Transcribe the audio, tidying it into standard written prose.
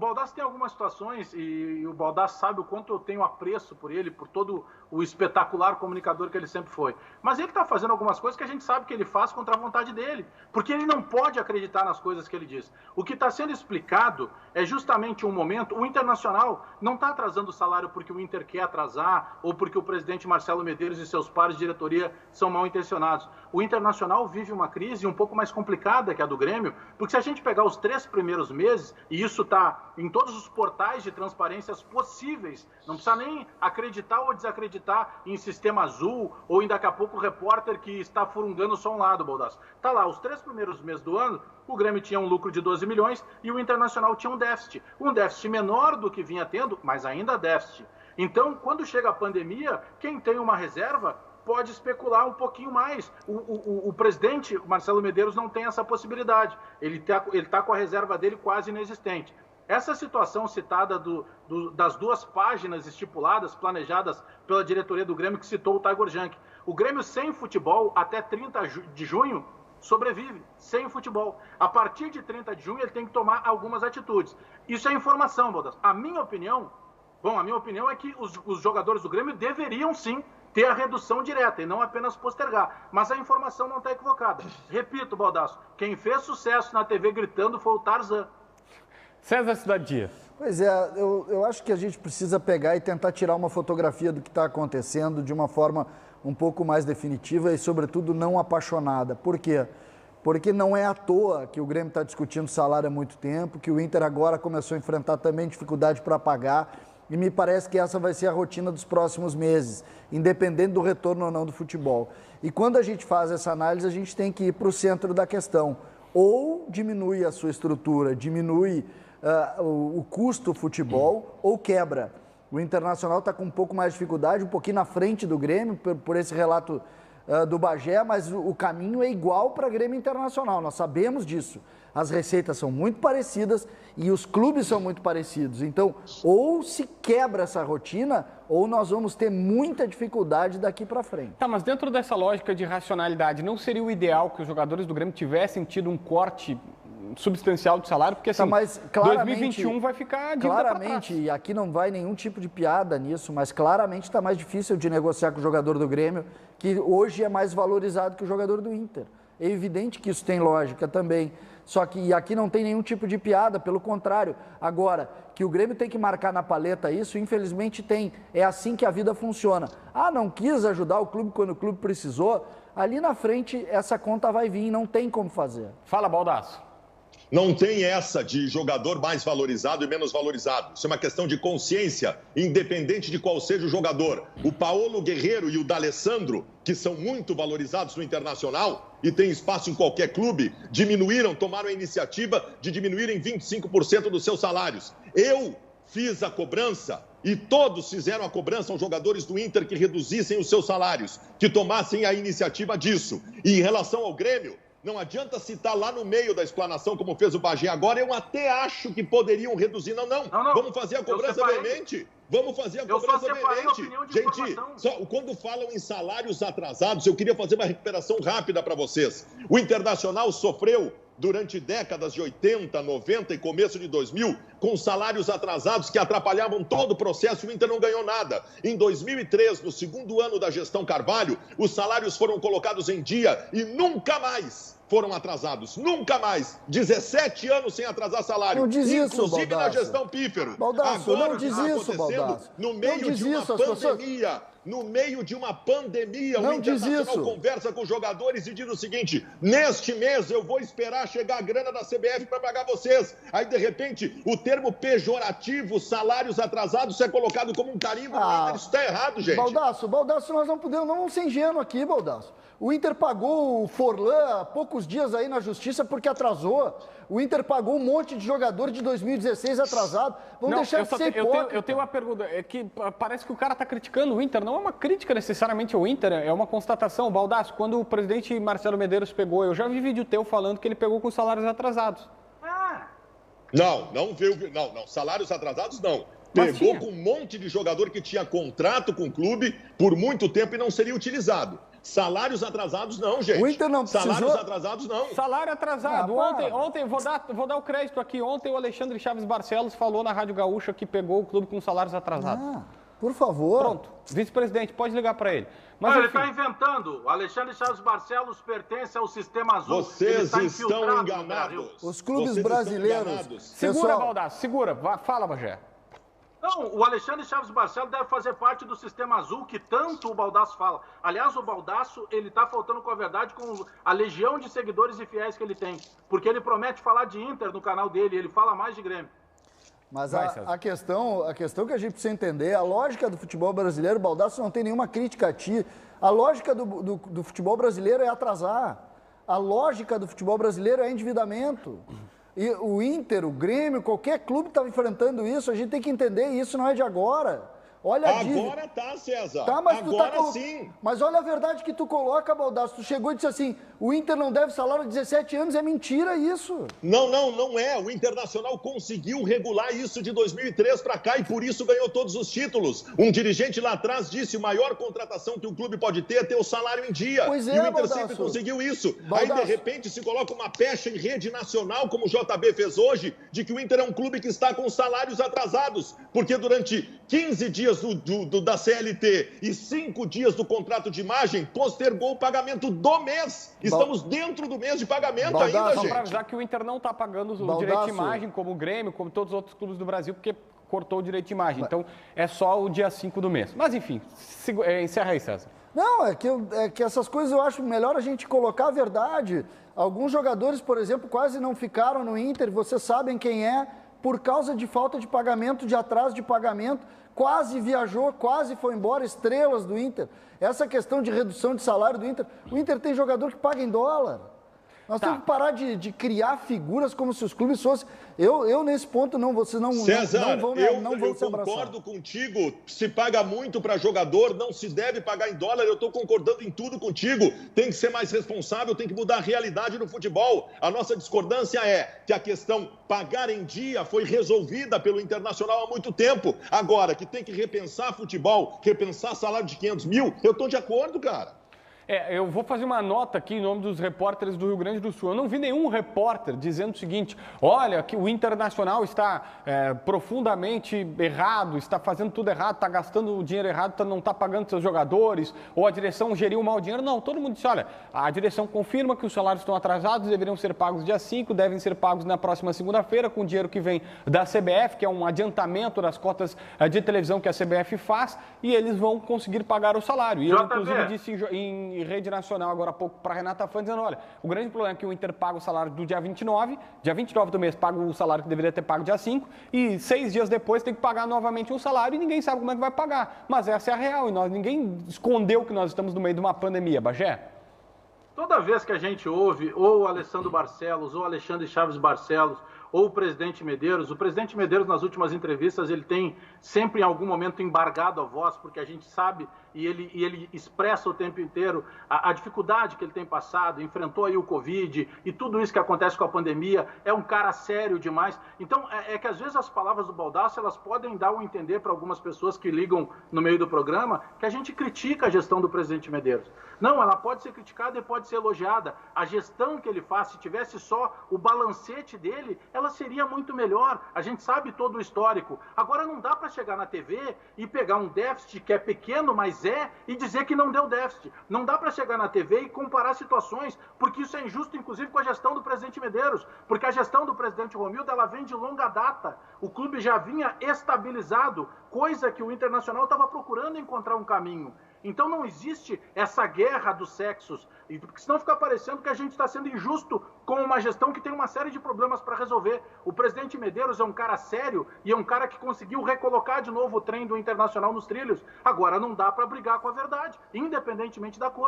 Baldasso tem algumas situações, e o Baldasso sabe o quanto eu tenho apreço por ele, por todo o espetacular comunicador que ele sempre foi. Mas ele está fazendo algumas coisas que a gente sabe que ele faz contra a vontade dele, porque ele não pode acreditar nas coisas que ele diz. O que está sendo explicado é justamente um momento, o Internacional não está atrasando o salário porque o Inter quer atrasar, ou porque o presidente Marcelo Medeiros e seus pares de diretoria são mal intencionados. O Internacional vive uma crise um pouco mais complicada que a do Grêmio, porque se a gente pegar os 3 primeiros meses, e isso está em todos os portais de transparências possíveis, não precisa nem acreditar ou desacreditar em Sistema Azul, ou em daqui a pouco o repórter que está furungando só um lado, Baldasso. Está lá, os 3 primeiros meses do ano, o Grêmio tinha um lucro de 12 milhões e o Internacional tinha um déficit menor do que vinha tendo, mas ainda déficit. Então, quando chega a pandemia, quem tem uma reserva pode especular um pouquinho mais. O presidente, Marcelo Medeiros, não tem essa possibilidade. Ele tá com a reserva dele quase inexistente. Essa situação citada das 2 páginas estipuladas, planejadas pela diretoria do Grêmio, que citou o Tiger Junk. O Grêmio sem futebol, até 30 de junho, sobrevive, sem futebol. A partir de 30 de junho, ele tem que tomar algumas atitudes. Isso é informação, Baldasso. A minha opinião é que os jogadores do Grêmio deveriam, sim, ter a redução direta e não apenas postergar. Mas a informação não está equivocada. Repito, Baldasso, quem fez sucesso na TV gritando foi o Tarzan. César Cidade Dias. Pois é, eu acho que a gente precisa pegar e tentar tirar uma fotografia do que está acontecendo de uma forma um pouco mais definitiva e, sobretudo, não apaixonada. Por quê? Porque não é à toa que o Grêmio está discutindo salário há muito tempo, que o Inter agora começou a enfrentar também dificuldade para pagar, e me parece que essa vai ser a rotina dos próximos meses, independente do retorno ou não do futebol. E quando a gente faz essa análise, a gente tem que ir para o centro da questão. Ou diminui a sua estrutura, diminui o custo do futebol, ou quebra. O Internacional está com um pouco mais de dificuldade, um pouquinho na frente do Grêmio, por esse relato do Bagé, mas o caminho é igual para Grêmio Internacional, nós sabemos disso. As receitas são muito parecidas e os clubes são muito parecidos. Então, ou se quebra essa rotina, ou nós vamos ter muita dificuldade daqui para frente. Tá, mas dentro dessa lógica de racionalidade, não seria o ideal que os jogadores do Grêmio tivessem tido um corte substancial de salário? Porque assim, mas, 2021 vai ficar de claramente, e aqui não vai nenhum tipo de piada nisso, mas claramente está mais difícil de negociar com o jogador do Grêmio, que hoje é mais valorizado que o jogador do Inter. É evidente que isso tem lógica também. Só que aqui não tem nenhum tipo de piada, pelo contrário. Agora, que o Grêmio tem que marcar na paleta isso, infelizmente tem. É assim que a vida funciona. Ah, não quis ajudar o clube quando o clube precisou? Ali na frente, essa conta vai vir, não tem como fazer. Fala, Baldasso. Não tem essa de jogador mais valorizado e menos valorizado. Isso é uma questão de consciência, independente de qual seja o jogador. O Paulo Guerreiro e o D'Alessandro, que são muito valorizados no Internacional e têm espaço em qualquer clube, tomaram a iniciativa de diminuírem 25% dos seus salários. Eu fiz a cobrança e todos fizeram a cobrança aos jogadores do Inter que reduzissem os seus salários, que tomassem a iniciativa disso. E em relação ao Grêmio, não adianta citar lá no meio da explanação, como fez o Bagé agora, eu até acho que poderiam reduzir. Não. Vamos fazer a cobrança veemente. Vamos fazer a cobrança veemente. Gente, quando falam em salários atrasados, eu queria fazer uma recuperação rápida para vocês. O Internacional sofreu durante décadas de 80, 90 e começo de 2000, com salários atrasados que atrapalhavam todo o processo e o Inter não ganhou nada. Em 2003, no segundo ano da gestão Carvalho, os salários foram colocados em dia e nunca mais foram atrasados. Nunca mais. 17 anos sem atrasar salário. Não diz isso, inclusive Baldasso. na gestão Pífero. Baldasso, agora, não diz isso, Baldasso. No meio de uma pandemia... No meio de uma pandemia, o Internacional conversa com os jogadores e diz o seguinte: neste mês eu vou esperar chegar a grana da CBF para pagar vocês. Aí, de repente, o termo pejorativo, salários atrasados, é colocado como um carimbo. Isso está errado, gente. Baldasso, nós não podemos, não vamos ser ingênuos aqui, Baldasso. O Inter pagou o Forlan há poucos dias aí na justiça porque atrasou. O Inter pagou um monte de jogador de 2016 atrasado. Vamos deixar de ser hipócrita. Eu tenho uma pergunta. É que parece que o cara está criticando o Inter. Não é uma crítica necessariamente ao Inter, é uma constatação. Baldasso, quando o presidente Marcelo Medeiros pegou, eu já vi vídeo teu falando que ele pegou com salários atrasados. Não viu. Não. Salários atrasados, não. Pegou com um monte de jogador que tinha contrato com o clube por muito tempo e não seria utilizado. Salários atrasados não, gente. O Inter não precisou... Salários atrasados não. Salário atrasado. Ontem vou dar o crédito aqui. Ontem o Alexandre Chaves Barcelos falou na Rádio Gaúcha que pegou o clube com salários atrasados. Por favor. Pronto. Vice-presidente, pode ligar para ele. Mas ele está inventando. O Alexandre Chaves Barcelos pertence ao Sistema Azul. Vocês estão enganados. Os clubes brasileiros... Segura, Baldasso, segura. Fala, Bagé. Não, o Alexandre Chaves Barcelos deve fazer parte do Sistema Azul que tanto o Baldasso fala. Aliás, o Baldasso, ele tá faltando com a verdade com a legião de seguidores e fiéis que ele tem. Porque ele promete falar de Inter no canal dele, ele fala mais de Grêmio. Mas a questão que a gente precisa entender, a lógica do futebol brasileiro, Baldasso não tem nenhuma crítica a ti, a lógica do futebol brasileiro é atrasar. A lógica do futebol brasileiro é endividamento. E o Inter, o Grêmio, qualquer clube está enfrentando isso, a gente tem que entender, isso não é de agora. Olha a dívida. Agora tá, César. Tá, mas agora sim. Mas olha a verdade que tu coloca, Baldasso. Tu chegou e disse assim, o Inter não deve salário há 17 anos, é mentira isso. Não é. O Internacional conseguiu regular isso de 2003 para cá e por isso ganhou todos os títulos. Um dirigente lá atrás disse, a maior contratação que um clube pode ter é ter o salário em dia. Pois é, e o Inter Baldasso. sempre conseguiu isso. Baldasso. Aí, de repente, se coloca uma pecha em rede nacional, como o JB fez hoje, de que o Inter é um clube que está com salários atrasados. Porque durante 15 dias da CLT e 5 dias do contrato de imagem, postergou o pagamento do mês. Estamos dentro do mês de pagamento Baldasso, ainda, Só gente. para avisar que o Inter não está pagando o direito de imagem, como o Grêmio, como todos os outros clubes do Brasil, porque cortou o direito de imagem. Então, é só o dia 5 do mês. Mas, enfim, encerra aí, César. Não, é que essas coisas eu acho melhor a gente colocar a verdade. Alguns jogadores, por exemplo, quase não ficaram no Inter, vocês sabem quem é, por causa de falta de pagamento, de atraso de pagamento, quase viajou, quase foi embora, estrelas do Inter. Essa questão de redução de salário do Inter, o Inter tem jogador que paga em dólar. Nós temos que parar de criar figuras como se os clubes fossem... Eu nesse ponto, vocês não vão se abraçar. Eu concordo contigo. Se paga muito para jogador, não se deve pagar em dólar. Eu estou concordando em tudo contigo. Tem que ser mais responsável, tem que mudar a realidade no futebol. A nossa discordância é que a questão pagar em dia foi resolvida pelo Internacional há muito tempo. Agora, que tem que repensar futebol, repensar salário de 500 mil, eu estou de acordo, cara. Eu vou fazer uma nota aqui em nome dos repórteres do Rio Grande do Sul. Eu não vi nenhum repórter dizendo o seguinte, olha, que o Internacional está profundamente errado, está fazendo tudo errado, está gastando o dinheiro errado, não está pagando seus jogadores, ou a direção geriu mal o dinheiro. Não, todo mundo disse, olha, a direção confirma que os salários estão atrasados, deveriam ser pagos dia 5, devem ser pagos na próxima segunda-feira, com o dinheiro que vem da CBF, que é um adiantamento das cotas de televisão que a CBF faz, e eles vão conseguir pagar o salário. E eu, inclusive, disse em rede nacional agora há pouco para a Renata Fã, dizendo, olha, o grande problema é que o Inter paga o salário do dia 29 do mês paga o salário que deveria ter pago dia 5 e 6 dias depois tem que pagar novamente um salário e ninguém sabe como é que vai pagar. Mas essa é a real e ninguém escondeu que nós estamos no meio de uma pandemia, Bagé. Toda vez que a gente ouve ou o Alessandro Barcelos ou o Alexandre Chaves Barcelos ou o presidente Medeiros nas últimas entrevistas, ele tem sempre em algum momento embargado a voz, porque a gente sabe e ele expressa o tempo inteiro a dificuldade que ele tem passado, enfrentou aí o Covid e tudo isso que acontece com a pandemia, é um cara sério demais. Então, é que às vezes as palavras do Baldasso, elas podem dar um entender para algumas pessoas que ligam no meio do programa, que a gente critica a gestão do presidente Medeiros. Não, ela pode ser criticada e pode ser elogiada. A gestão que ele faz, se tivesse só o balancete dele, ela seria muito melhor. A gente sabe todo o histórico. Agora não dá para chegar na TV e pegar um déficit que é pequeno, mas e dizer que não deu déficit. Não dá para chegar na TV e comparar situações, porque isso é injusto, inclusive, com a gestão do presidente Medeiros, porque a gestão do presidente Romildo, ela vem de longa data. O clube já vinha estabilizado, coisa que o Internacional estava procurando encontrar um caminho. Então não existe essa guerra dos sexos, porque senão fica parecendo que a gente está sendo injusto com uma gestão que tem uma série de problemas para resolver. O presidente Medeiros é um cara sério e é um cara que conseguiu recolocar de novo o trem do Internacional nos trilhos. Agora não dá para brigar com a verdade, independentemente da cor.